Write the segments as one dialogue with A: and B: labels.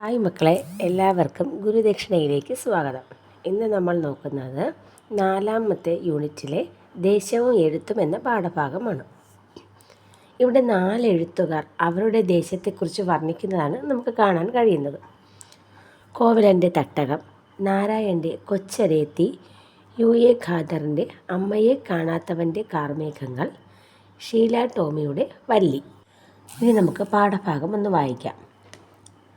A: Hi മക്കളെ, എല്ലാവർക്കും ഗുരുദക്ഷിണയിലേക്ക് സ്വാഗതം. ഇന്ന് നമ്മൾ നോക്കുന്നത് 4ാമത്തെ യൂണിറ്റിലെ ദേശവും എഴുത്തും എന്ന പാഠഭാഗമാണ്. ഇവിടെ 4 എഴുത്തുകാർ അവരുടെ ദേശത്തെക്കുറിച്ച് വർണ്ണിക്കുന്നതാണ് നമുക്ക് കാണാൻ കഴിയുന്നത്. കോവലൻ്റെ തട്ടകം, നാരായണൻ്റെ കൊച്ചരേത്തി, യു.എ. ഖാദറിൻ്റെ അമ്മയെ കാണാത്തവൻ്റെ കാർമേഘങ്ങൾ, ഷീല ടോമിയുടെ വല്ലി. ഇനി നമുക്ക് പാഠഭാഗം ഒന്ന് വായിക്കാം.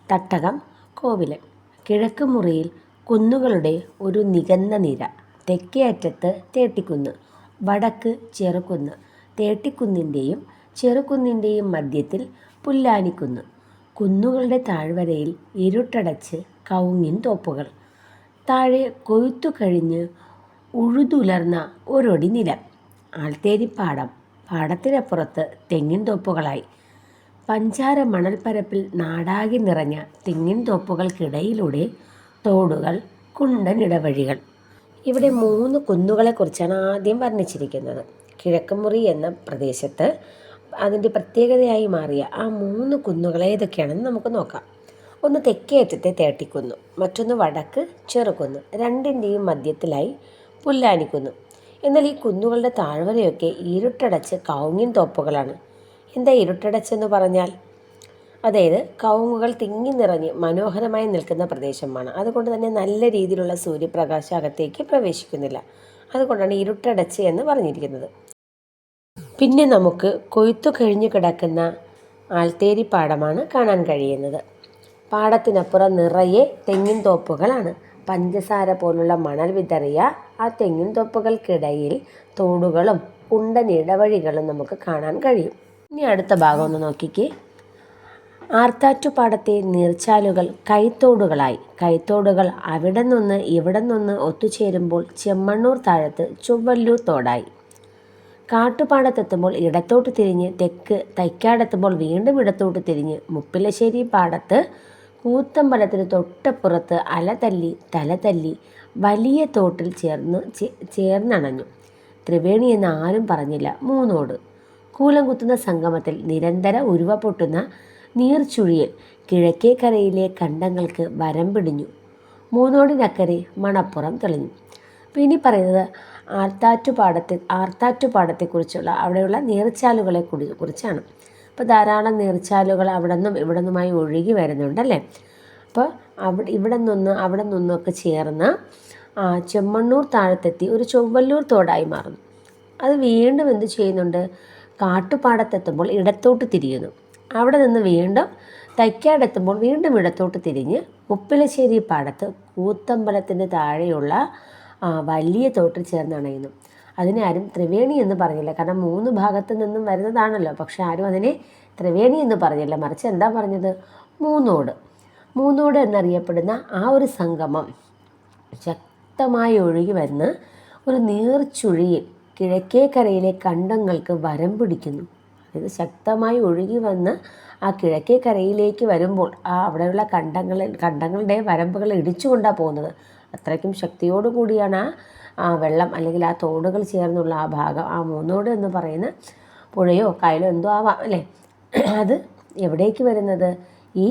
A: തട്ടകം. കോവിലൻ. കിഴക്ക് മുറിയിൽ കുന്നുകളുടെ ഒരു നികന്ന നിര. തെക്കേ അറ്റത്ത് തേട്ടിക്കുന്ന്, വടക്ക് ചെറുകുന്ന്. തേട്ടിക്കുന്നിൻ്റെയും ചെറുകുന്നിൻ്റെയും മധ്യത്തിൽ പുല്ലാനിക്കുന്ന്. കുന്നുകളുടെ താഴ്വരയിൽ ഇരുട്ടടച്ച് കവുങ്ങിൻ തോപ്പുകൾ. താഴെ കൊയ്ത്തു കഴിഞ്ഞ് ഉഴുതുലർന്ന ഒരൊടി നിലം. ആൾത്തേരിപ്പാടം. പാടത്തിനപ്പുറത്ത് തെങ്ങിൻ തോപ്പുകളായി. പഞ്ചാര മണൽപ്പരപ്പിൽ നാടാകെ നിറഞ്ഞ തെങ്ങിൻ തോപ്പുകൾക്കിടയിലൂടെ തോടുകൾ, കുണ്ടൻ ഇടവഴികൾ. ഇവിടെ 3 കുന്നുകളെക്കുറിച്ചാണ് ആദ്യം വർണ്ണിച്ചിരിക്കുന്നത്. കിഴക്കുമുറി എന്ന പ്രദേശത്ത് അതിൻ്റെ പ്രത്യേകതയായി മാറിയ ആ 3 കുന്നുകൾ ഏതൊക്കെയാണെന്ന് നമുക്ക് നോക്കാം. ഒന്ന് തെക്കേ അറ്റത്തെ തേട്ടിക്കുന്ന്, മറ്റൊന്ന് വടക്ക് ചെറുകുന്ന്, രണ്ടിൻ്റെയും മധ്യത്തിലായി പുല്ലാനിക്കുന്ന്. എന്നാൽ ഈ കുന്നുകളുടെ താഴ്വരയൊക്കെ ഇരുട്ടടച്ച് കവുങ്ങിൻ തോപ്പുകളാണ്. എന്താ ഇരുട്ടടച്ചെന്ന് പറഞ്ഞാൽ? അതായത് കവുങ്ങുകൾ തിങ്ങി നിറഞ്ഞ് മനോഹരമായി നിൽക്കുന്ന പ്രദേശമാണ്. അതുകൊണ്ട് തന്നെ നല്ല രീതിയിലുള്ള സൂര്യപ്രകാശം അകത്തേക്ക് പ്രവേശിക്കുന്നില്ല. അതുകൊണ്ടാണ് ഇരുട്ടടച്ച് എന്ന് പറഞ്ഞിരിക്കുന്നത്. പിന്നെ നമുക്ക് കൊയ്ത്തു കഴിഞ്ഞു കിടക്കുന്ന ആൾത്തേരിപ്പാടമാണ് കാണാൻ കഴിയുന്നത്. പാടത്തിനപ്പുറം നിറയെ തെങ്ങിൻ തോപ്പുകളാണ്. പഞ്ചസാര പോലുള്ള മണൽ വിതറിയ ആ തെങ്ങിൻ തോപ്പുകൾക്കിടയിൽ തോടുകളും കുണ്ടൻ ഇടവഴികളും നമുക്ക് കാണാൻ കഴിയും. ഇനി അടുത്ത ഭാഗം ഒന്ന് നോക്കിക്കേ. ആർത്താറ്റുപാടത്തെ നീർച്ചാലുകൾ കൈത്തോടുകളായി. കൈത്തോടുകൾ അവിടെ നിന്ന് ഇവിടെ നിന്ന് ഒത്തുചേരുമ്പോൾ ചെമ്മണ്ണൂർ താഴത്ത് ചൊവ്വല്ലൂർ തോടായി. കാട്ടുപാടത്തെത്തുമ്പോൾ ഇടത്തോട്ട് തിരിഞ്ഞ് തെക്ക് തൈക്കാടെത്തുമ്പോൾ വീണ്ടും ഇടത്തോട്ട് തിരിഞ്ഞ് മുപ്പിലശ്ശേരി പാടത്ത് കൂത്തമ്പലത്തിന് തൊട്ടപ്പുറത്ത് തല തല്ലി വലിയ തോട്ടിൽ ചേർന്നണഞ്ഞു. ത്രിവേണി എന്ന് ആരും പറഞ്ഞില്ല. മൂന്നോട്. കൂലം കുത്തുന്ന സംഗമത്തിൽ നിരന്തര ഉരുവപ്പൊട്ടുന്ന നീർച്ചുഴിയിൽ കിഴക്കേ കരയിലെ കണ്ടങ്ങൾക്ക് വരം പിടിഞ്ഞു. മൂന്നോടിനക്കരെ മണപ്പുറം തെളിഞ്ഞു. ഇനി പറയുന്നത് ആർത്താറ്റുപാടത്തെക്കുറിച്ചുള്ള അവിടെയുള്ള നീർച്ചാലുകളെ കുറിച്ചാണ്. അപ്പോൾ ധാരാളം നീർച്ചാലുകൾ അവിടെ നിന്നും ഇവിടെ നിന്നുമായി ഒഴുകി വരുന്നുണ്ടല്ലേ. അപ്പോൾ അവിടെ നിന്നൊക്കെ ചേർന്ന് ചെമ്മണ്ണൂർ താഴത്തെത്തി ഒരു ചൊവ്വല്ലൂർ തോടായി മാറുന്നു. അത് വീണ്ടും എന്ത് ചെയ്യുന്നുണ്ട്? കാട്ടുപാടത്തെത്തുമ്പോൾ ഇടത്തോട്ട് തിരിയുന്നു. അവിടെ നിന്ന് വീണ്ടും തൈക്കാടെത്തുമ്പോൾ വീണ്ടും ഇടത്തോട്ട് തിരിഞ്ഞ് മുപ്പിലശ്ശേരി പാടത്ത് കൂത്തമ്പലത്തിൻ്റെ താഴെയുള്ള വലിയ തോട്ടിൽ ചേർന്നണയുന്നു. അതിനെ ആരും ത്രിവേണി എന്ന് പറഞ്ഞില്ല. കാരണം 3 ഭാഗത്തു നിന്നും വരുന്നതാണല്ലോ. പക്ഷെ ആരും അതിനെ ത്രിവേണി എന്ന് പറഞ്ഞില്ല. മറിച്ച് എന്താ പറഞ്ഞത്? മൂന്നോട് എന്നറിയപ്പെടുന്ന ആ ഒരു സംഗമം ശക്തമായി ഒഴുകി വരുന്ന ഒരു നീർച്ചുഴിയിൽ കിഴക്കേ കരയിലെ കണ്ടങ്ങൾക്ക് വരം പിടിക്കുന്നു. അതായത് ശക്തമായി ഒഴുകി വന്ന് ആ കിഴക്കേ കരയിലേക്ക് വരുമ്പോൾ അവിടെയുള്ള കണ്ടങ്ങളുടെ വരമ്പുകൾ ഇടിച്ചുകൊണ്ടാണ് പോകുന്നത്. അത്രയ്ക്കും ശക്തിയോടു കൂടിയാണ് ആ വെള്ളം അല്ലെങ്കിൽ ആ തോടുകൾ ചേർന്നുള്ള ആ ഭാഗം, ആ മൂന്നോട് എന്ന് പറയുന്ന പുഴയോ കായലോ എന്തോ ആവാം അല്ലേ, അത് എവിടേക്ക് വരുന്നത്? ഈ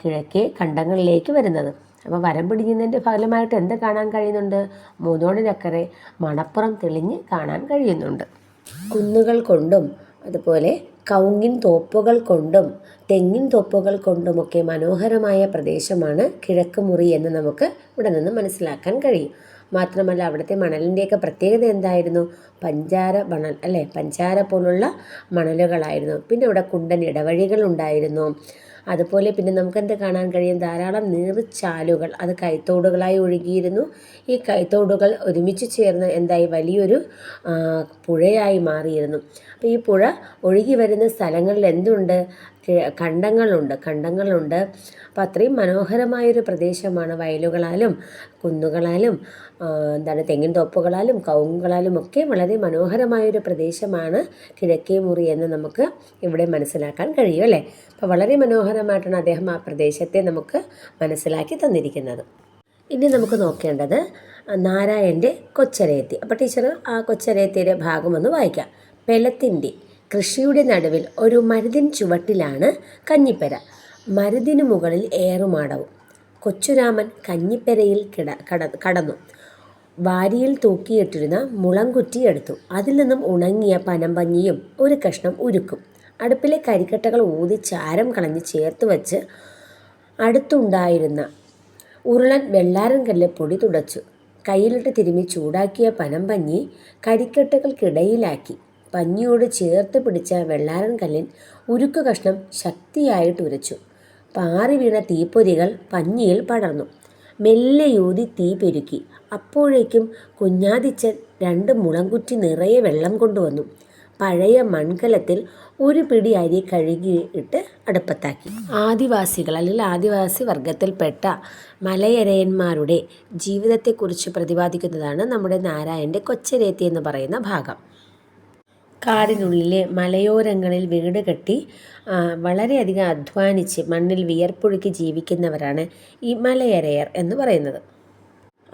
A: കിഴക്കേ കണ്ടങ്ങളിലേക്ക് വരുന്നത്. അപ്പോൾ വരം പിടിക്കുന്നതിൻ്റെ ഫലമായിട്ട് എന്ത് കാണാൻ കഴിയുന്നുണ്ട്? മൂന്നോടിനക്കരെ മണപ്പുറം തെളിഞ്ഞ് കാണാൻ കഴിയുന്നുണ്ട്. കുന്നുകൾ കൊണ്ടും അതുപോലെ കവുങ്ങിൻ തോപ്പുകൾ കൊണ്ടും തെങ്ങിൻ തോപ്പുകൾ കൊണ്ടുമൊക്കെ മനോഹരമായ പ്രദേശമാണ് കിഴക്ക് മുറി എന്ന് നമുക്ക് ഇവിടെ നിന്ന് മനസ്സിലാക്കാൻ കഴിയും. മാത്രമല്ല അവിടുത്തെ മണലിൻ്റെയൊക്കെ പ്രത്യേകത എന്തായിരുന്നു? പഞ്ചാര മണൽ അല്ലേ, പഞ്ചാര പോലുള്ള മണലുകളായിരുന്നു. പിന്നെ ഇവിടെ കുണ്ടൻ ഇടവഴികൾ ഉണ്ടായിരുന്നു. അതുപോലെ പിന്നെ നമുക്കെന്ത് കാണാൻ കഴിയും? ധാരാളം നീർച്ചാലുകൾ, അത് കൈത്തോടുകളായി ഒഴുകിയിരുന്നു. ഈ കൈത്തോടുകൾ ഒരുമിച്ച് ചേർന്ന് എന്തായി? വലിയൊരു പുഴയായി മാറിയിരുന്നു. അപ്പോൾ ഈ പുഴ ഒഴുകി വരുന്ന സ്ഥലങ്ങളിൽ എന്തുണ്ട്? കണ്ടങ്ങളുണ്ട്. അപ്പോൾ അത്രയും മനോഹരമായൊരു പ്രദേശമാണ്. വയലുകളാലും കുന്നുകളാലും തെങ്ങിൻ തോപ്പുകളാലും കവുങ്ങുകളാലും ഒക്കെ വളരെ മനോഹരമായൊരു പ്രദേശമാണ് കിഴക്കേ മുറി എന്ന് നമുക്ക് ഇവിടെ മനസ്സിലാക്കാൻ കഴിയും അല്ലേ. അപ്പോൾ വളരെ മനോഹരമായിട്ടാണ് അദ്ദേഹം ആ പ്രദേശത്തെ നമുക്ക് മനസ്സിലാക്കി തന്നിരിക്കുന്നത്. ഇനി നമുക്ക് നോക്കേണ്ടത് നാരായണൻ്റെ കൊച്ചരേത്തി. അപ്പോൾ ടീച്ചർ ആ കൊച്ചരേത്തിയുടെ ഭാഗമൊന്ന് വായിക്കാം. പെലത്തിൻ്റെ കൃഷിയുടെ നടുവിൽ ഒരു മരുതിൻ ചുവട്ടിലാണ് കഞ്ഞിപ്പര. മരുതിനു മുകളിൽ ഏറുമാടവും. കൊച്ചുരാമൻ കഞ്ഞിപ്പെരയിൽ കടന്നു. വാരിയിൽ തൂക്കിയിട്ടിരുന്ന മുളംകുറ്റി എടുത്തു. അതിൽ നിന്നും ഉണങ്ങിയ പനമ്പഞ്ഞിയും ഒരു കഷ്ണം ഉരുക്കും. അടുപ്പിലെ കരിക്കട്ടകൾ ഊതി ചാരം കളഞ്ഞ് ചേർത്ത് വച്ച് അടുത്തുണ്ടായിരുന്ന ഉരുളൻ വെള്ളാരം കല്ല് പൊടി തുടച്ചു. കയ്യിലിട്ട് തിരുമ്മി ചൂടാക്കിയ പനമ്പഞ്ഞി കരിക്കട്ടകൾക്കിടയിലാക്കി. പഞ്ഞിയോട് ചേർത്ത് പിടിച്ച വെള്ളാരൻ കല്ലിൻ ഉരുക്ക് കഷ്ണം ശക്തിയായിട്ട് ഉരച്ചു. പാറി വീണ തീപ്പൊരികൾ പഞ്ഞിയിൽ പടർന്നു. മെല്ലെ യൂതി തീ പെരുക്കി. അപ്പോഴേക്കും കുഞ്ഞാതിച്ചൻ 2 മുളംകുറ്റി നിറയെ വെള്ളം കൊണ്ടുവന്നു. പഴയ മൺകലത്തിൽ ഒരു പിടി അരി കഴുകിയിട്ട് അടുപ്പത്താക്കി. ആദിവാസികൾ അല്ലെങ്കിൽ ആദിവാസി വർഗത്തിൽപ്പെട്ട മലയരയന്മാരുടെ ജീവിതത്തെക്കുറിച്ച് പ്രതിപാദിക്കുന്നതാണ് നമ്മുടെ നാരായണൻ്റെ കൊച്ചരേത്തി എന്ന് പറയുന്ന ഭാഗം. കാടിനുള്ളിലെ മലയോരങ്ങളിൽ വീട് കെട്ടി വളരെയധികം അധ്വാനിച്ച് മണ്ണിൽ വിയർപ്പൊഴുക്കി ജീവിക്കുന്നവരാണ് ഈ മലയരയർ എന്ന് പറയുന്നത്.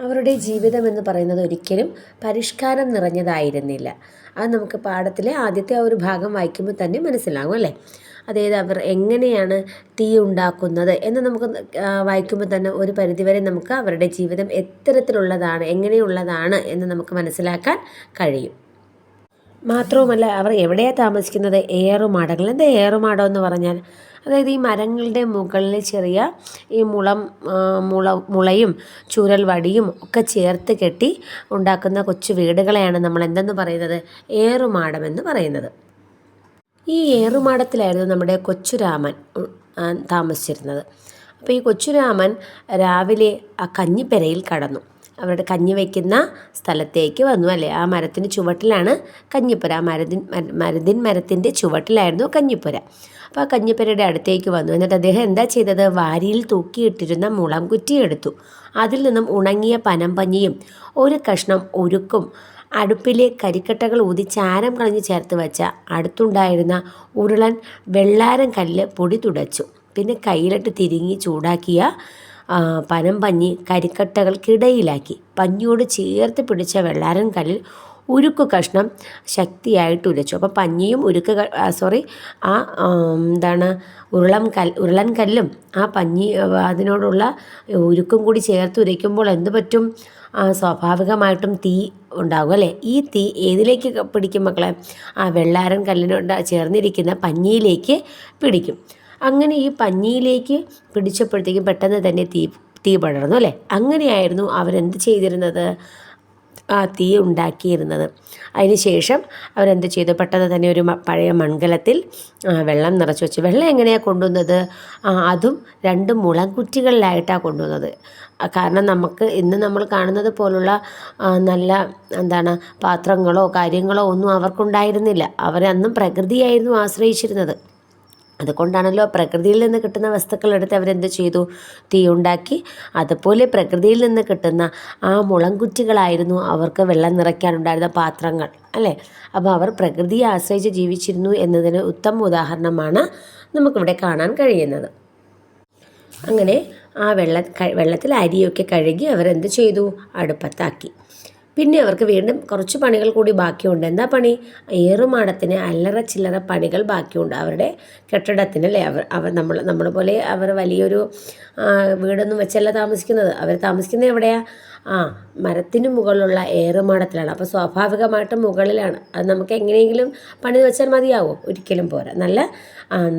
A: അവരുടെ ജീവിതം എന്ന് പറയുന്നത് ഒരിക്കലും പരിഷ്കാരം നിറഞ്ഞതായിരുന്നില്ല. അത് നമുക്ക് പാഠത്തിലെ ആദ്യത്തെ ആ ഒരു ഭാഗം വായിക്കുമ്പോൾ തന്നെ മനസ്സിലാകും അല്ലേ. അതായത് അവർ എങ്ങനെയാണ് തീ ഉണ്ടാക്കുന്നത് എന്ന് നമുക്ക് വായിക്കുമ്പോൾ തന്നെ ഒരു പരിധിവരെ നമുക്ക് അവരുടെ ജീവിതം എത്തരത്തിലുള്ളതാണ്, എങ്ങനെയുള്ളതാണ് എന്ന് നമുക്ക് മനസ്സിലാക്കാൻ കഴിയും. മാത്രവുമല്ല, അവർ എവിടെയാണ് താമസിക്കുന്നത്? ഏറുമാടങ്ങൾ. എന്താ ഏറുമാടം എന്ന് പറഞ്ഞാൽ? അതായത് ഈ മരങ്ങളുടെ മുകളിൽ ചെറിയ ഈ മുളയും ചൂരൽ വടിയും ഒക്കെ ചേർത്ത് കെട്ടി ഉണ്ടാക്കുന്ന കൊച്ചു വീടുകളെയാണ് നമ്മൾ എന്തെന്ന് പറയുന്നത്? ഏറുമാടം എന്ന് പറയുന്നത്. ഈ ഏറുമാടത്തിലായിരുന്നു നമ്മുടെ കൊച്ചുരാമൻ താമസിച്ചിരുന്നത്. അപ്പോൾ ഈ കൊച്ചുരാമൻ രാവിലെ ആ കഞ്ഞിപ്പെരയിൽ കടന്നു. അവരുടെ കഞ്ഞി വയ്ക്കുന്ന സ്ഥലത്തേക്ക് വന്നു അല്ലേ. ആ മരത്തിന് ചുവട്ടിലാണ് കഞ്ഞിപ്പുര. മരത്തിൻ്റെ ചുവട്ടിലായിരുന്നു കഞ്ഞിപ്പുര. അപ്പോൾ ആ കഞ്ഞിപ്പുരയുടെ അടുത്തേക്ക് വന്നു. എന്നിട്ട് അദ്ദേഹം എന്താ ചെയ്തത്? വാരിയിൽ തൂക്കിയിട്ടിരുന്ന മുളംകുറ്റി എടുത്തു. അതിൽ നിന്നും ഉണങ്ങിയ പനമ്പഞ്ഞിയും ഒരു കഷ്ണം ഉരുക്കും അടുപ്പിലെ കരിക്കട്ടകൾ ഊതി ചാരം കളഞ്ഞ് ചേർത്ത് വെച്ച അടുത്തുണ്ടായിരുന്ന ഉരുളൻ വെള്ളാരം കല്ല് പൊടി തുടച്ചു. പിന്നെ കയ്യിലിട്ട് തിരിങ്ങി ചൂടാക്കിയ പനമ്പഞ്ഞി കരിക്കട്ടകൾക്കിടയിലാക്കി. പഞ്ഞിയോട് ചേർത്ത് പിടിച്ച വെള്ളാരൻ കല്ലിൽ ഉരുക്ക് കഷ്ണം ശക്തിയായിട്ട് ഉരച്ചു. അപ്പോൾ പഞ്ഞിയും ഉരുളൻ കല്ലും ആ പഞ്ഞി അതിനോടുള്ള ഉരുക്കും കൂടി ചേർത്ത് ഉരയ്ക്കുമ്പോൾ എന്ത് പറ്റും? സ്വാഭാവികമായിട്ടും തീ ഉണ്ടാകും അല്ലേ. ഈ തീ ഏതിലേക്ക് പിടിക്കും മക്കളെ? ആ വെള്ളാരൻ കല്ലിനോട് ചേർന്നിരിക്കുന്ന പഞ്ഞിയിലേക്ക് പിടിക്കും. അങ്ങനെ ഈ പഞ്ഞിയിലേക്ക് പിടിച്ചപ്പോഴത്തേക്കും പെട്ടെന്ന് തന്നെ തീ പടർന്നു അല്ലേ. അങ്ങനെയായിരുന്നു അവരെന്ത് ചെയ്തിരുന്നത്? ആ തീ ഉണ്ടാക്കിയിരുന്നത്. അതിനുശേഷം അവരെന്ത് ചെയ്തു? പെട്ടെന്ന് തന്നെ ഒരു പഴയ മൺകലത്തിൽ വെള്ളം നിറച്ച് വെച്ചു. വെള്ളം എങ്ങനെയാണ് കൊണ്ടുവന്നത്? അതും 2 മുളംകുറ്റികളിലായിട്ടാണ് കൊണ്ടുവന്നത്. കാരണം നമുക്ക് ഇന്ന് നമ്മൾ കാണുന്നത് പോലുള്ള നല്ല പാത്രങ്ങളോ കാര്യങ്ങളോ ഒന്നും അവർക്കുണ്ടായിരുന്നില്ല. അവരന്നും പ്രകൃതിയായിരുന്നു ആശ്രയിച്ചിരുന്നത്. അതുകൊണ്ടാണല്ലോ പ്രകൃതിയിൽ നിന്ന് കിട്ടുന്ന വസ്തുക്കളെടുത്ത് അവരെന്ത് ചെയ്തു? തീ ഉണ്ടാക്കി. അതുപോലെ പ്രകൃതിയിൽ നിന്ന് കിട്ടുന്ന ആ മുളംകുറ്റികളായിരുന്നു അവർക്ക് വെള്ളം നിറയ്ക്കാനുണ്ടായിരുന്ന പാത്രങ്ങൾ അല്ലേ. അപ്പോൾ അവർ പ്രകൃതിയെ ആശ്രയിച്ച് ജീവിച്ചിരുന്നു എന്നതിന് ഉത്തമ ഉദാഹരണമാണ് നമുക്കിവിടെ കാണാൻ കഴിയുന്നത്. അങ്ങനെ ആ വെള്ളത്തിൽ അരിയൊക്കെ കഴുകി അവരെന്ത് ചെയ്തു? അടുപ്പത്താക്കി. പിന്നെ അവർക്ക് വീണ്ടും കുറച്ച് പണികൾ കൂടി ബാക്കിയുണ്ട്. എന്താ പണി? ഏറുമാടത്തിന് അല്ലറ ചില്ലറ പണികൾ ബാക്കിയുണ്ട്. അവരുടെ കെട്ടിടത്തിന് അല്ലേ. നമ്മൾ പോലെ അവർ വലിയൊരു വീടൊന്നും വെച്ചല്ല താമസിക്കുന്നത്. അവർ താമസിക്കുന്നത് എവിടെയാണ്? മരത്തിന് മുകളിലുള്ള ഏറുമാടത്തിലാണ്. അപ്പോൾ സ്വാഭാവികമായിട്ടും മുകളിലാണ്. അത് നമുക്ക് എങ്ങനെയെങ്കിലും പണി വെച്ചാൽ മതിയാവും? ഒരിക്കലും പോരാ.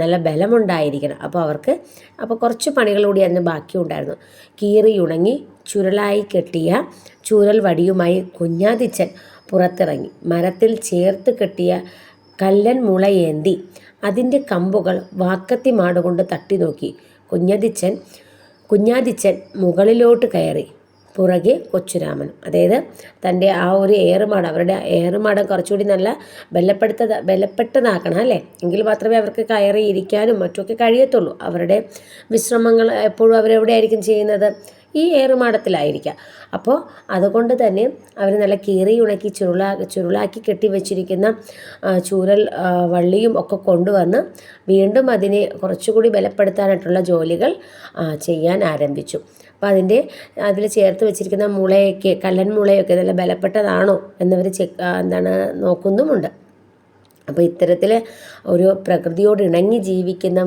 A: നല്ല ബലമുണ്ടായിരിക്കണം. അപ്പോൾ കുറച്ച് പണികൾ കൂടി അതിന് ബാക്കിയുണ്ടായിരുന്നു. കീറി ഉണങ്ങി ചുരുളായി കെട്ടിയ ചൂരൽ വടിയുമായി കുഞ്ഞാതിച്ചൻ പുറത്തിറങ്ങി. മരത്തിൽ ചേർത്ത് കെട്ടിയ കല്ലൻ മുളയേന്തി അതിൻ്റെ കമ്പുകൾ വാക്കത്തി മാടുകൊണ്ട് തട്ടി നോക്കി. കുഞ്ഞാതിച്ചൻ മുകളിലോട്ട് കയറി. പുറകെ കൊച്ചുരാമനും. അതായത് തൻ്റെ ആ ഒരു ഏറുമാടം, അവരുടെ ഏറുമാടം കുറച്ചുകൂടി നല്ല ബലപ്പെട്ടതാക്കണം അല്ലേ. എങ്കിൽ മാത്രമേ അവർക്ക് കയറി ഇരിക്കാനും മറ്റുമൊക്കെ കഴിയത്തുള്ളൂ. അവരുടെ വിശ്രമങ്ങൾ എപ്പോഴും അവരെവിടെയായിരിക്കും ചെയ്യുന്നത്? ഈ ഏറുമാടത്തിലായിരിക്കാം. അപ്പോൾ അതുകൊണ്ട് തന്നെ അവർ നല്ല കീറി ഉണക്കി ചുരുളാക്കി കെട്ടി വെച്ചിരിക്കുന്ന ചൂരൽ വള്ളിയും ഒക്കെ കൊണ്ടുവന്ന് വീണ്ടും അതിനെ കുറച്ചുകൂടി ബലപ്പെടുത്താനായിട്ടുള്ള ജോലികൾ ചെയ്യാൻ ആരംഭിച്ചു. അപ്പോൾ അതിൽ ചേർത്ത് വെച്ചിരിക്കുന്ന മുളയൊക്കെ, കല്ലൻ മുളയൊക്കെ നല്ല ബലപ്പെട്ടതാണോ എന്നവർ നോക്കുന്നുമുണ്ട്. അപ്പോൾ ഇത്തരത്തിൽ ഒരു പ്രകൃതിയോട് ഇണങ്ങി ജീവിക്കുന്ന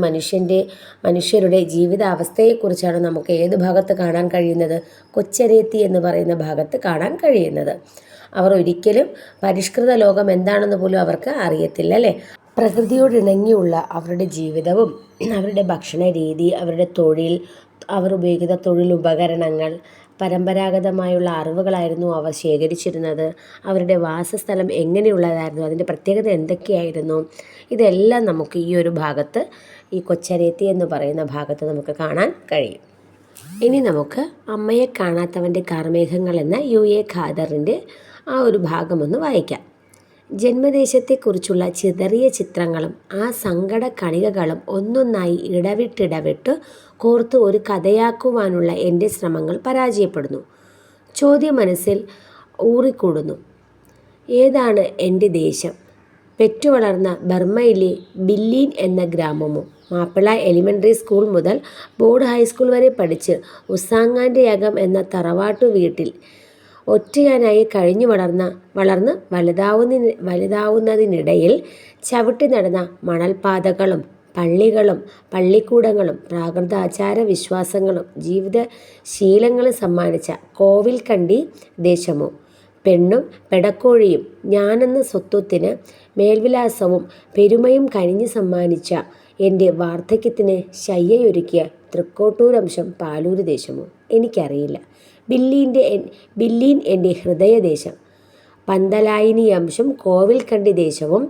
A: മനുഷ്യരുടെ ജീവിതാവസ്ഥയെക്കുറിച്ചാണ് നമുക്ക് ഏത് ഭാഗത്ത് കാണാൻ കഴിയുന്നത്? കൊച്ചരേത്തി എന്ന് പറയുന്ന ഭാഗത്ത് കാണാൻ കഴിയുന്നത്. അവർ ഒരിക്കലും പരിഷ്കൃത ലോകം എന്താണെന്ന് പോലും അവർക്ക് അറിയത്തില്ല, അല്ലേ? പ്രകൃതിയോട് ഇണങ്ങിയുള്ള അവരുടെ ജീവിതവും അവരുടെ ഭക്ഷണ രീതി, അവരുടെ തൊഴിൽ, അവർ ഉപയോഗിക്കുന്ന തൊഴിലുപകരണങ്ങൾ, പരമ്പരാഗതമായുള്ള അറിവുകളായിരുന്നു അവർ ശേഖരിച്ചിരുന്നത്. അവരുടെ വാസസ്ഥലം എങ്ങനെയുള്ളതായിരുന്നു, അതിൻ്റെ പ്രത്യേകത എന്തൊക്കെയായിരുന്നു, ഇതെല്ലാം നമുക്ക് ഈ ഒരു ഭാഗത്ത്, ഈ കൊച്ചരേത്തി എന്ന് പറയുന്ന ഭാഗത്ത് നമുക്ക് കാണാൻ കഴിയും. ഇനി നമുക്ക് അമ്മയെ കാണാത്തവൻ്റെ കാർമേഘങ്ങൾ എന്ന യു.എ. ഖാദറിൻ്റെ ആ ഒരു ഭാഗമൊന്ന് വായിക്കാം. ജന്മദേശത്തെക്കുറിച്ചുള്ള ചിതറിയ ചിത്രങ്ങളും ആ സങ്കട കണികകളും ഒന്നൊന്നായി ഇടവിട്ടിടവിട്ട് കോർത്ത് ഒരു കഥയാക്കുവാനുള്ള എൻ്റെ ശ്രമങ്ങൾ പരാജയപ്പെടുന്നു. ചോദ്യം മനസ്സിൽ ഊറിക്കൂടുന്നു. ഏതാണ് എൻ്റെ ദേശം? പെറ്റുവളർന്ന ബർമ്മയിലെ ബില്ലീൻ എന്ന ഗ്രാമമോ? മാപ്പിള എലിമെൻ്ററി സ്കൂൾ മുതൽ ബോർഡ് ഹൈസ്കൂൾ വരെ പഠിച്ച് ഉസാങ്ങാൻ്റെ യകം എന്ന തറവാട്ടു വീട്ടിൽ ഒറ്റയാനായി കഴിഞ്ഞു വളർന്ന് വലുതാവുന്നതിനിടയിൽ ചവിട്ടി നടന്ന മണൽപാതകളും പള്ളികളും പള്ളിക്കൂടങ്ങളും പ്രാകൃത ആചാര വിശ്വാസങ്ങളും ജീവിതശീലങ്ങളും സമ്മാനിച്ച കോവിൽക്കണ്ടി ദേശമോ? പെണ്ണും പെടക്കോഴിയും ഞാനെന്ന സ്വത്വത്തിന് മേൽവിലാസവും പെരുമയും കനിഞ്ഞ് സമ്മാനിച്ച എൻ്റെ വാർദ്ധക്യത്തിന് ശയ്യയൊരുക്കിയ തൃക്കോട്ടൂരംശം പാലൂര് ദേശമോ? എനിക്കറിയില്ല. ബില്ലീൻ എൻ്റെ ഹൃദയദേശം. പന്തലായിനി അംശം കോവിൽക്കണ്ടി ദേശവും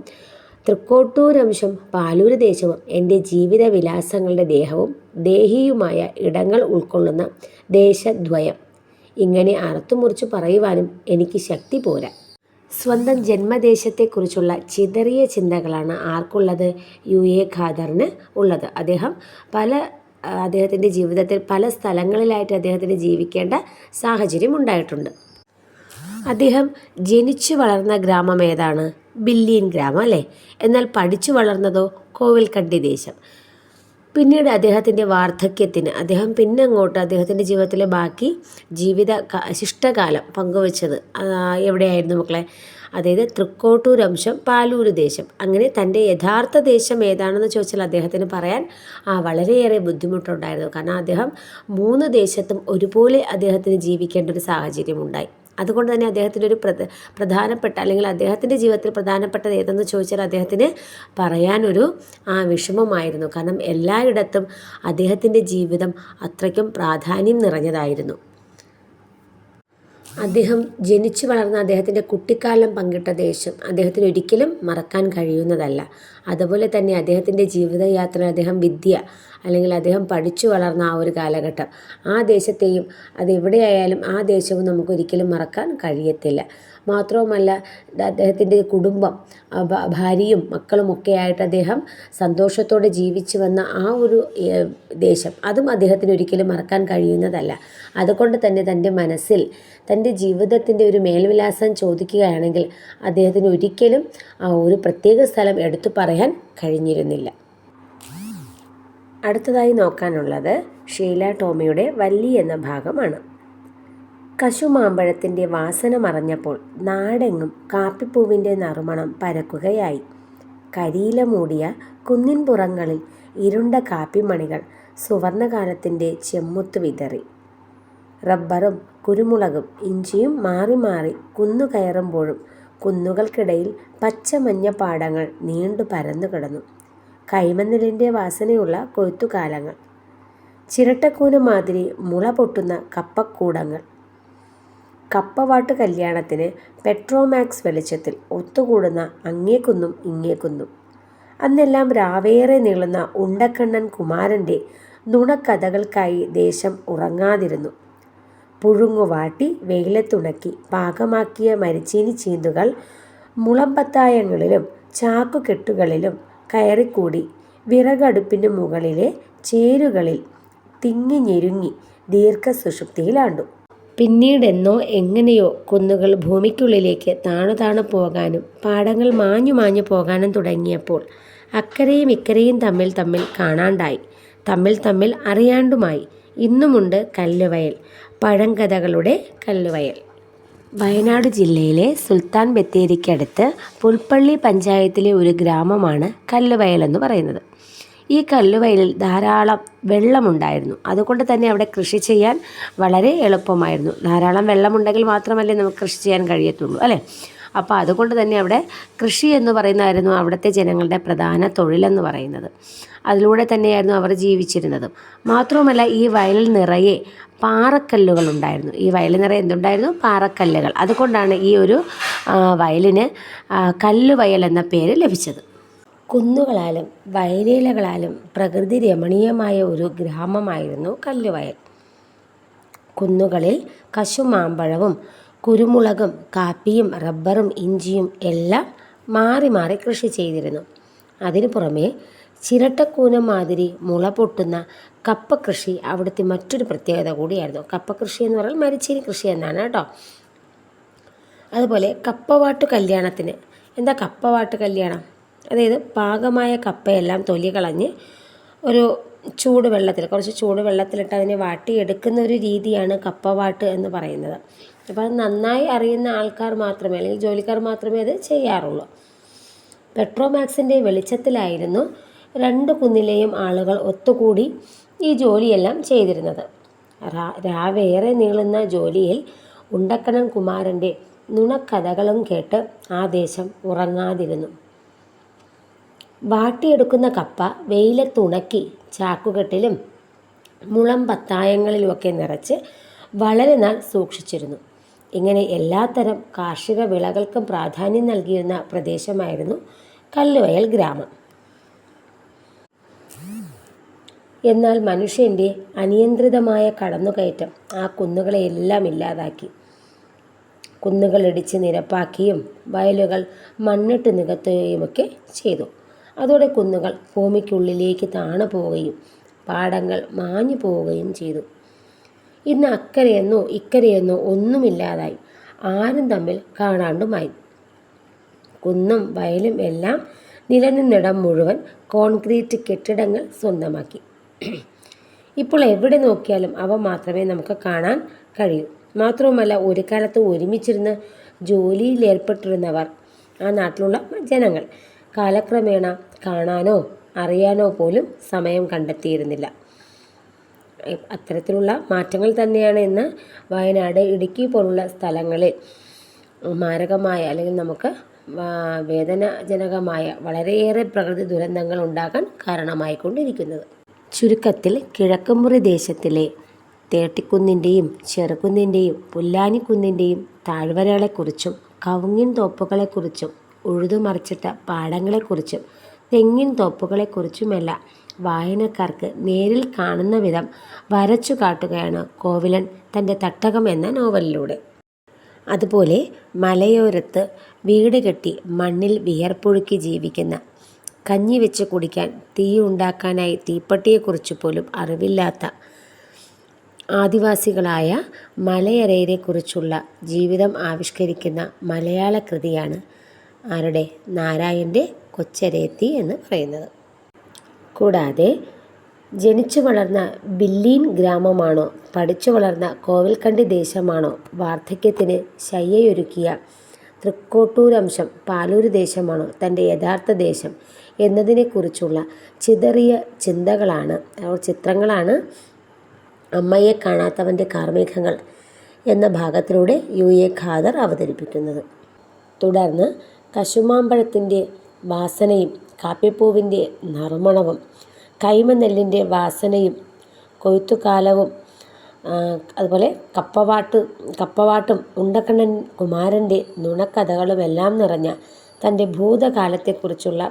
A: തൃക്കോട്ടൂരംശം പാലൂര് ദേശവും എൻ്റെ ജീവിതവിലാസങ്ങളുടെ ദേഹിയുമായ ഇടങ്ങൾ ഉൾക്കൊള്ളുന്ന ദേശദ്വയം. ഇങ്ങനെ അറുത്തുമുറിച്ച് പറയുവാനും എനിക്ക് ശക്തി പോരാ. സ്വന്തം ജന്മദേശത്തെക്കുറിച്ചുള്ള ചിതറിയ ചിന്തകളാണ് ആർക്കുള്ളത്? യു.എ. ഖാദറിന് ഉള്ളത്. അദ്ദേഹത്തിൻ്റെ ജീവിതത്തിൽ പല സ്ഥലങ്ങളിലായിട്ട് അദ്ദേഹത്തിന് ജീവിക്കേണ്ട സാഹചര്യം ഉണ്ടായിട്ടുണ്ട്. അദ്ദേഹം ജനിച്ചു വളർന്ന ഗ്രാമം ഏതാണ്? ബില്ലീൻ ഗ്രാമം, അല്ലേ? എന്നാൽ പഠിച്ചു വളർന്നതോ? കോവിൽക്കണ്ടി ദേശം. പിന്നീട് അദ്ദേഹത്തിൻ്റെ വാർദ്ധക്യത്തിന് പിന്നങ്ങോട്ട് അദ്ദേഹത്തിൻ്റെ ജീവിതത്തിലെ ബാക്കി ശിഷ്ടകാലം പങ്കുവച്ചത് എവിടെയായിരുന്നു മക്കളെ? അതായത് തൃക്കോട്ടൂരംശം പാലൂര് ദേശം. അങ്ങനെ തൻ്റെ യഥാർത്ഥ ദേശം ഏതാണെന്ന് ചോദിച്ചാൽ അദ്ദേഹത്തിന് പറയാൻ വളരെയേറെ ബുദ്ധിമുട്ടുണ്ടായിരുന്നു. കാരണം അദ്ദേഹം 3 ദേശത്തും ഒരുപോലെ അദ്ദേഹത്തിന് ജീവിക്കേണ്ട ഒരു സാഹചര്യം ഉണ്ടായി. അതുകൊണ്ട് തന്നെ അദ്ദേഹത്തിൻ്റെ ഒരു പ്രധാനപ്പെട്ട, അല്ലെങ്കിൽ അദ്ദേഹത്തിൻ്റെ ജീവിതത്തിൽ പ്രധാനപ്പെട്ടത് ഏതെന്ന് ചോദിച്ചാൽ അദ്ദേഹത്തിന് പറയാനൊരു വിഷമമായിരുന്നു. കാരണം എല്ലായിടത്തും അദ്ദേഹത്തിൻ്റെ ജീവിതം അത്രയ്ക്കും പ്രാധാന്യം നിറഞ്ഞതായിരുന്നു. അദ്ദേഹം ജനിച്ചു വളർന്ന അദ്ദേഹത്തിൻ്റെ കുട്ടിക്കാലം പങ്കിട്ട ദേശം അദ്ദേഹത്തിന് ഒരിക്കലും മറക്കാൻ കഴിയുന്നതല്ല. അതുപോലെ തന്നെ അദ്ദേഹത്തിൻ്റെ ജീവിതയാത്ര, അദ്ദേഹം പഠിച്ചു വളർന്ന ആ ഒരു കാലഘട്ടം, ആ ദേശത്തെയും അതെവിടെയായാലും ആ ദേശവും നമുക്കൊരിക്കലും മറക്കാൻ കഴിയത്തില്ല. മാത്രവുമല്ല, അദ്ദേഹത്തിൻ്റെ കുടുംബം, ഭാര്യയും മക്കളുമൊക്കെ ആയിട്ട് അദ്ദേഹം സന്തോഷത്തോടെ ജീവിച്ചു വന്ന ആ ഒരു ദേശം, അതും അദ്ദേഹത്തിന് ഒരിക്കലും മറക്കാൻ കഴിയുന്നതല്ല. അതുകൊണ്ട് തന്നെ തൻ്റെ മനസ്സിൽ തൻ്റെ ജീവിതത്തിൻ്റെ ഒരു മേൽവിലാസം ചോദിക്കുകയാണെങ്കിൽ അദ്ദേഹത്തിന് ഒരിക്കലും ഒരു പ്രത്യേക സ്ഥലം എടുത്തു പറയാൻ കഴിഞ്ഞിരുന്നില്ല. അടുത്തതായി നോക്കാനുള്ളത് ഷീല ടോമിയുടെ വല്ലി എന്ന ഭാഗമാണ്. കശുമാമ്പഴത്തിൻ്റെ വാസന മറഞ്ഞപ്പോൾ നാടെങ്ങും കാപ്പിപ്പൂവിൻ്റെ നറുമണം പരക്കുകയായി. കരിയില മൂടിയ കുന്നിൻപുറങ്ങളിൽ ഇരുണ്ട കാപ്പിമണികൾ സുവർണകാലത്തിൻ്റെ ചെമ്മുത്ത് വിതറി. റബ്ബറും കുരുമുളകും ഇഞ്ചിയും മാറി മാറി കുന്നുകയറുമ്പോഴും കുന്നുകൾക്കിടയിൽ പച്ചമഞ്ഞ പാടങ്ങൾ നീണ്ടു പരന്നു കിടന്നു. കൈമന്നിലിൻ്റെ വാസനയുള്ള കൊയ്ത്തുകാലങ്ങൾ, ചിരട്ടക്കൂന മാതിരി മുള പൊട്ടുന്ന കപ്പക്കൂടങ്ങൾ, കപ്പവാട്ട് കല്യാണത്തിന് പെട്രോമാക്സ് വെളിച്ചത്തിൽ ഒത്തുകൂടുന്ന അങ്ങേക്കുന്നും ഇങ്ങേക്കുന്നും. അന്നെല്ലാം രാവേറെ നീളുന്ന ഉണ്ടക്കണ്ണൻ കുമാരൻ്റെ നുണക്കഥകൾക്കായി ദേശം ഉറങ്ങാതിരുന്നു. പുഴുങ്ങുവാട്ടി വെയിലത്തുണക്കി പാകമാക്കിയ മരിച്ചീനി ചീന്തുകൾ മുളമ്പത്തായങ്ങളിലും ചാക്കുകെട്ടുകളിലും കയറിക്കൂടി വിറകടുപ്പിന് മുകളിലെ ചേരുകളിൽ തിങ്ങി ഞെരുങ്ങി ദീർഘസുഷുപ്തിയിലാണ്ടു. പിന്നീടെന്നോ എങ്ങനെയോ കുന്നുകൾ ഭൂമിക്കുള്ളിലേക്ക് താണു പോകാനും പാടങ്ങൾ മാഞ്ഞു പോകാനും തുടങ്ങിയപ്പോൾ അക്കരയും ഇക്കരയും തമ്മിൽ കാണാണ്ടായി, തമ്മിൽ അറിയാണ്ടുമായി. ഇന്നുമുണ്ട് കല്ലുവയൽ, പഴങ്കഥകളുടെ കല്ലുവയൽ. വയനാട് ജില്ലയിലെ സുൽത്താൻ ബത്തേരിക്കടുത്ത് പുൽപ്പള്ളി പഞ്ചായത്തിലെ ഒരു ഗ്രാമമാണ് കല്ലുവയൽ എന്ന് പറയുന്നത്. ഈ കല്ലുവയലിൽ ധാരാളം വെള്ളമുണ്ടായിരുന്നു. അതുകൊണ്ട് തന്നെ അവിടെ കൃഷി ചെയ്യാൻ വളരെ എളുപ്പമായിരുന്നു. ധാരാളം വെള്ളമുണ്ടെങ്കിൽ മാത്രമല്ലേ നമുക്ക് കൃഷി ചെയ്യാൻ കഴിയത്തുള്ളൂ, അല്ലേ? അപ്പോൾ അതുകൊണ്ട് തന്നെ അവിടെ കൃഷി എന്ന് പറയുന്നതായിരുന്നു അവിടുത്തെ ജനങ്ങളുടെ പ്രധാന തൊഴിലെന്ന് പറയുന്നത്. അതിലൂടെ തന്നെയായിരുന്നു അവർ ജീവിച്ചിരുന്നത്. മാത്രവുമല്ല, ഈ വയലിൽ നിറയെ പാറക്കല്ലുകൾ ഉണ്ടായിരുന്നു. ഈ വയലിൽ നിറയെ എന്തുണ്ടായിരുന്നു? പാറക്കല്ലുകൾ. അതുകൊണ്ടാണ് ഈ ഒരു വയലിന് കല്ലുവയൽ എന്ന പേര് ലഭിച്ചത്. കുന്നുകളാലും വയലേലകളാലും പ്രകൃതി രമണീയമായ ഒരു ഗ്രാമമായിരുന്നു കല്ലുവയൽ. കുന്നുകളിൽ കശുമാമ്പഴവും കുരുമുളകും കാപ്പിയും റബ്ബറും ഇഞ്ചിയും എല്ലാം മാറി മാറി കൃഷി ചെയ്തിരുന്നു. അതിനു പുറമെ ചിരട്ടക്കൂന മാതിരി മുള പൊട്ടുന്ന കപ്പ കൃഷി അവിടുത്തെ മറ്റൊരു പ്രത്യേകത കൂടിയായിരുന്നു. കപ്പ കൃഷി എന്ന് പറഞ്ഞാൽ മരിച്ചീനി കൃഷി എന്നാണ് കേട്ടോ. അതുപോലെ കപ്പവാട്ട് കല്യാണത്തിന്. എന്താ കപ്പവാട്ട് കല്യാണം? അതായത് പാകമായ കപ്പയെല്ലാം തൊലി കളഞ്ഞ് ഒരു കുറച്ച് ചൂട് വെള്ളത്തിലിട്ട് അതിനെ വാട്ടിയെടുക്കുന്ന ഒരു രീതിയാണ് കപ്പവാട്ട് എന്ന് പറയുന്നത്. അപ്പോൾ അത് നന്നായി അറിയുന്ന ആൾക്കാർ മാത്രമേ, അല്ലെങ്കിൽ ജോലിക്കാർ മാത്രമേ അത് ചെയ്യാറുള്ളൂ. പെട്രോമാക്സിൻ്റെ വെളിച്ചത്തിലായിരുന്നു 2 കുന്നിലെയും ആളുകൾ ഒത്തുകൂടി ഈ ജോലിയെല്ലാം ചെയ്തിരുന്നത്. രാവേറെ നീളുന്ന ജോലിയിൽ ഉണ്ടക്കണ്ണൻ കുമാരൻ്റെ നുണക്കഥകളും കേട്ട് ആ ദേശം ഉറങ്ങാതിരുന്നു. വാട്ടിയെടുക്കുന്ന കപ്പ വെയിലത്തുണക്കി ചാക്കുകെട്ടിലും മുളം പത്തായങ്ങളിലുമൊക്കെ നിറച്ച് വളരെ നാൾ സൂക്ഷിച്ചിരുന്നു. ഇങ്ങനെ എല്ലാത്തരം കാർഷിക വിളകൾക്കും പ്രാധാന്യം നൽകിയിരുന്ന പ്രദേശമായിരുന്നു കല്ലുവയൽ ഗ്രാമം. എന്നാൽ മനുഷ്യൻ്റെ അനിയന്ത്രിതമായ കടന്നുകയറ്റം ആ കുന്നുകളെയെല്ലാം ഇല്ലാതാക്കി. കുന്നുകൾ ഇടിച്ച് നിരപ്പാക്കിയും വയലുകൾ മണ്ണിട്ട് നികത്തുകയുമൊക്കെ ചെയ്തു. അതോടെ കുന്നുകൾ ഭൂമിക്കുള്ളിലേക്ക് താണു പോവുകയും പാടങ്ങൾ മാഞ്ഞു പോവുകയും ചെയ്തു. ഇന്ന് അക്കരയെന്നോ ഇക്കരയെന്നോ ഒന്നുമില്ലാതായി. ആരും തമ്മിൽ കാണാണ്ടുമായി. കുന്നും വയലും എല്ലാം നിലനിന്നിടം മുഴുവൻ കോൺക്രീറ്റ് കെട്ടിടങ്ങൾ സ്വന്തമാക്കി. ഇപ്പോൾ എവിടെ നോക്കിയാലും അവ മാത്രമേ നമുക്ക് കാണാൻ കഴിയൂ. മാത്രവുമല്ല, ഒരു കാലത്ത് ഒരുമിച്ചിരുന്ന് ജോലിയിലേർപ്പെട്ടിരുന്നവർ, ആ നാട്ടിലുള്ള ജനങ്ങൾ, കാലക്രമേണ കാണാനോ അറിയാനോ പോലും സമയം കണ്ടെത്തിയിരുന്നില്ല. അത്തരത്തിലുള്ള മാറ്റങ്ങൾ തന്നെയാണ് ഇന്ന് വയനാട്, ഇടുക്കി പോലുള്ള സ്ഥലങ്ങളിൽ മാരകമായ, അല്ലെങ്കിൽ നമുക്ക് വേദനാജനകമായ വളരെയേറെ പ്രകൃതി ദുരന്തങ്ങൾ ഉണ്ടാകാൻ കാരണമായിക്കൊണ്ടിരിക്കുന്നത്. ചുരുക്കത്തിൽ കിഴക്കുമുറി ദേശത്തിലെ തേട്ടിക്കുന്നിൻ്റെയും ചെറുകുന്നിൻ്റെയും പുല്ലാനിക്കുന്നിൻ്റെയും താഴ്വരകളെക്കുറിച്ചും കവുങ്ങിൻ തോപ്പുകളെക്കുറിച്ചും ഉഴുതുമറിച്ചിട്ട പാടങ്ങളെക്കുറിച്ചും തെങ്ങിൻ തോപ്പുകളെക്കുറിച്ചുമെല്ലാം വായനക്കാർക്ക് നേരിൽ കാണുന്ന വിധം വരച്ചു കാട്ടുകയാണ് കോവിലൻ തൻ്റെ തട്ടകം എന്ന നോവലിലൂടെ. അതുപോലെ മലയോരത്ത് വീട് കെട്ടി മണ്ണിൽ വിയർപ്പൊഴുക്കി ജീവിക്കുന്ന, കഞ്ഞി വെച്ച് കുടിക്കാൻ തീ ഉണ്ടാക്കാനായി തീപ്പട്ടിയെക്കുറിച്ച് പോലും അറിവില്ലാത്ത ആദിവാസികളായ മലയരയരെക്കുറിച്ചുള്ള ജീവിതം ആവിഷ്കരിക്കുന്ന മലയാള കൃതിയാണ് ആരുടെ? നാരായണൻ്റെ കൊച്ചരേത്തി എന്ന് പറയുന്നത്. കൂടാതെ ജനിച്ചു വളർന്ന ബില്ലീൻ ഗ്രാമമാണോ, പഠിച്ചു വളർന്ന കോവിൽക്കണ്ടി ദേശമാണോ, വാർദ്ധക്യത്തിന് ശയ്യയൊരുക്കിയ തൃക്കോട്ടൂരംശം പാലൂർ ദേശമാണോ തൻ്റെ യഥാർത്ഥ ദേശം എന്നതിനെക്കുറിച്ചുള്ള ചിതറിയ ചിത്രങ്ങളാണ് അമ്മയെ കാണാത്തവൻ്റെ കാർമേഘങ്ങൾ എന്ന ഭാഗത്തിലൂടെ UA ഖാദർ അവതരിപ്പിക്കുന്നത്. തുടർന്ന് കശുമാമ്പഴത്തിൻ്റെ വാസനയും കാപ്പിപ്പൂവിൻ്റെ നറുമണവും കൈമനെല്ലിൻ്റെ വാസനയും കൊയ്ത്തുകാലവും അതുപോലെ കപ്പവാട്ടും ഉണ്ടക്കണ്ണൻ കുമാരൻ്റെ നുണക്കഥകളുമെല്ലാം നിറഞ്ഞ തൻ്റെ ഭൂതകാലത്തെക്കുറിച്ചുള്ള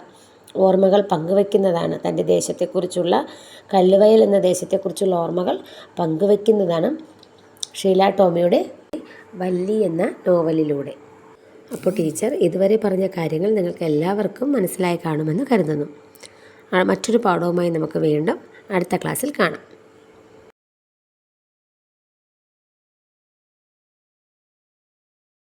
A: ഓർമ്മകൾ പങ്കുവയ്ക്കുന്നതാണ്, തൻ്റെ ദേശത്തെക്കുറിച്ചുള്ള, കല്ലുവയൽ എന്ന ദേശത്തെക്കുറിച്ചുള്ള ഓർമ്മകൾ പങ്കുവയ്ക്കുന്നതാണ് ഷീല ടോമിയുടെ വല്ലി എന്ന നോവലിലൂടെ. അപ്പോൾ ടീച്ചർ ഇതുവരെ പറഞ്ഞ കാര്യങ്ങൾ നിങ്ങൾക്ക് എല്ലാവർക്കും മനസ്സിലായി കാണുമെന്ന് കരുതുന്നു. മറ്റൊരു പാഠവുമായി നമുക്ക് വീണ്ടും അടുത്ത ക്ലാസ്സിൽ കാണാം.